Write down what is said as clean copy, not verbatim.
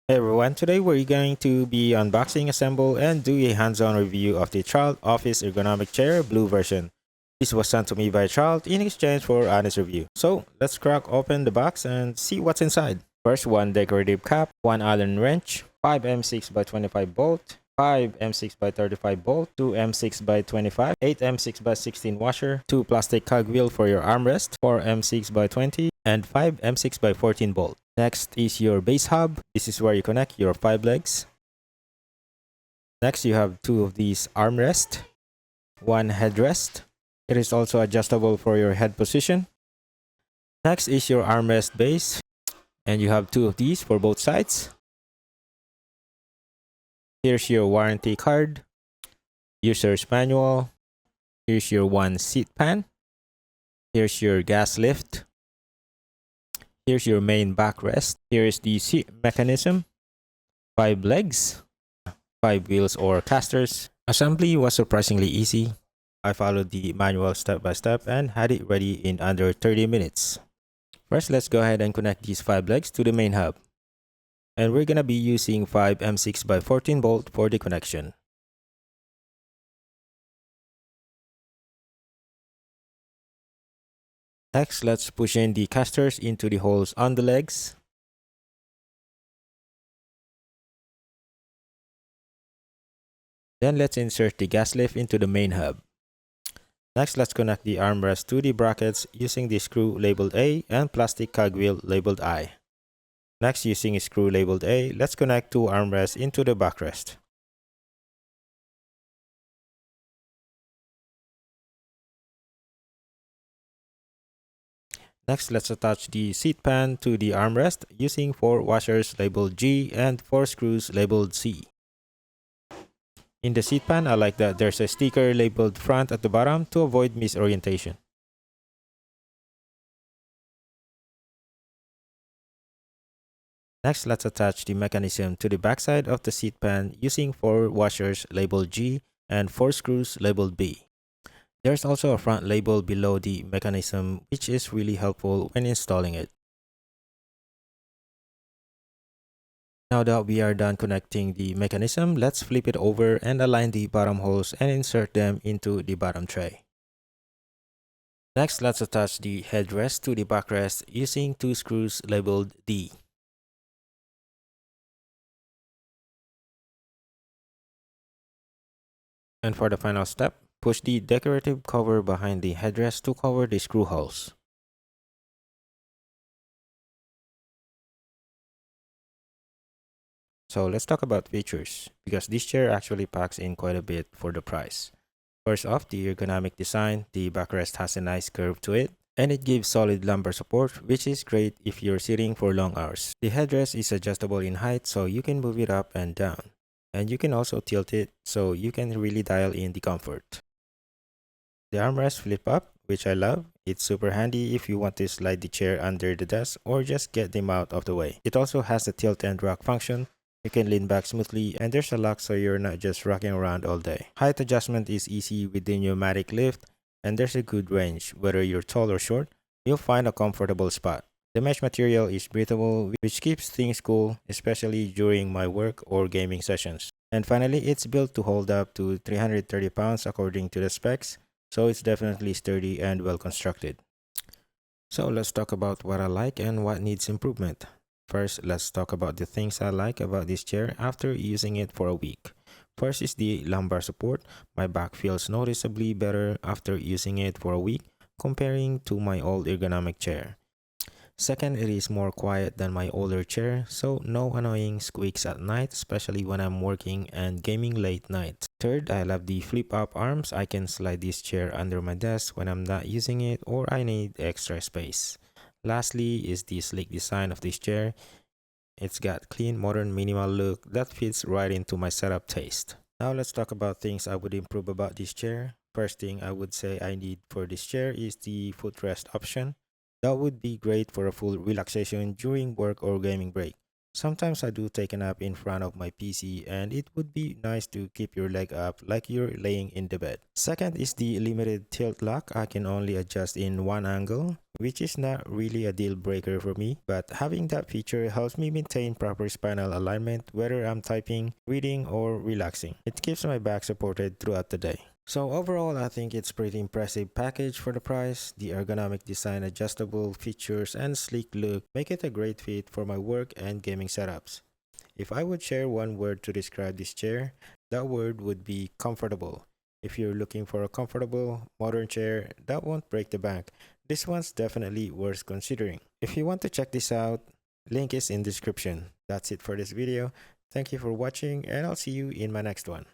Hey everyone, today we're going to be unboxing, assemble, and do a hands-on review of the Tralt Office Ergonomic Chair Blue version. This was sent to me by Tralt in exchange for honest review. So let's crack open the box and see what's inside. First, one decorative cap, one Allen wrench, 5 M6 by 25 bolt, 5 M6 by 35 bolt, 2 M6 by 25, 8 M6 by 16 washer, 2 plastic cogwheel for your armrest, 4 M6 by 20, and 5 M6 by 14 bolt. Next is your base hub. This is where you connect your 5 legs. Next, you have 2 of these armrests, 1 headrest. It is also adjustable for your head position. Next is your armrest base, and you have 2 of these for both sides. Here's your warranty card, user's manual. Here's your 1 seat pan. Here's your gas lift. Here's your main backrest. Here is the seat mechanism, 5 legs, 5 wheels or casters. Assembly was surprisingly easy. I followed the manual step by step and had it ready in under 30 minutes. First, let's go ahead and connect these 5 legs to the main hub. And we're gonna be using 5 M6 by 14 bolt for the connection. Next, let's push in the casters into the holes on the legs. Then let's insert the gas lift into the main hub. Next, let's connect the armrest to the brackets using the screw labeled A and plastic cogwheel labeled I. Next, using a screw labeled A, let's connect 2 armrests into the backrest. Next, let's attach the seat pan to the armrest using 4 washers labeled G and 4 screws labeled C. In the seat pan, I like that there's a sticker labeled front at the bottom to avoid misorientation. Next, let's attach the mechanism to the backside of the seat pan using 4 washers labeled G and 4 screws labeled B. There's also a front label below the mechanism, which is really helpful when installing it. Now that we are done connecting the mechanism, let's flip it over and align the bottom holes and insert them into the bottom tray. Next, let's attach the headrest to the backrest using 2 screws labeled D. And for the final step, push the decorative cover behind the headrest to cover the screw holes. So let's talk about features, because this chair actually packs in quite a bit for the price. First off, the ergonomic design. The backrest has a nice curve to it, and it gives solid lumbar support, which is great if you're sitting for long hours. The headrest is adjustable in height, so you can move it up and down. And you can also tilt it, so you can really dial in the comfort. The armrests flip up, which I love. It's super handy if you want to slide the chair under the desk or just get them out of the way. It also has a tilt and rock function. You can lean back smoothly, and there's a lock so you're not just rocking around all day. Height adjustment is easy with the pneumatic lift, and there's a good range. Whether you're tall or short, you'll find a comfortable spot. The mesh material is breathable, which keeps things cool, especially during my work or gaming sessions. And finally, it's built to hold up to 330 pounds according to the specs, so it's definitely sturdy and well constructed. So let's talk about what I like and what needs improvement. First, let's talk about the things I like about this chair after using it for a week. First is the lumbar support. My back feels noticeably better after using it for a week comparing to my old ergonomic chair. Second, it is more quiet than my older chair, so no annoying squeaks at night, especially when I'm working and gaming late night. Third, I love the flip-up arms. I can slide this chair under my desk when I'm not using it or I need extra space. Lastly is the sleek design of this chair. It's got clean, modern, minimal look that fits right into my setup taste. Now let's talk about things I would improve about this chair. First thing I would say I need for this chair is the footrest option. That would be great for a full relaxation during work or gaming break. Sometimes I do take a nap in front of my PC, and it would be nice to keep your leg up like you're laying in the bed. Second is the limited tilt lock. I can only adjust in one angle, which is not really a deal breaker for me, but having that feature helps me maintain proper spinal alignment whether I'm typing, reading, or relaxing. It keeps my back supported throughout the day. So overall, I think it's pretty impressive package for the price. The ergonomic design, adjustable features, and sleek look make it a great fit for my work and gaming setups. If I would share one word to describe this chair, that word would be comfortable. If you're looking for a comfortable, modern chair that won't break the bank, this one's definitely worth considering. If you want to check this out, link is in description. That's it for this video. Thank you for watching, and I'll see you in my next one.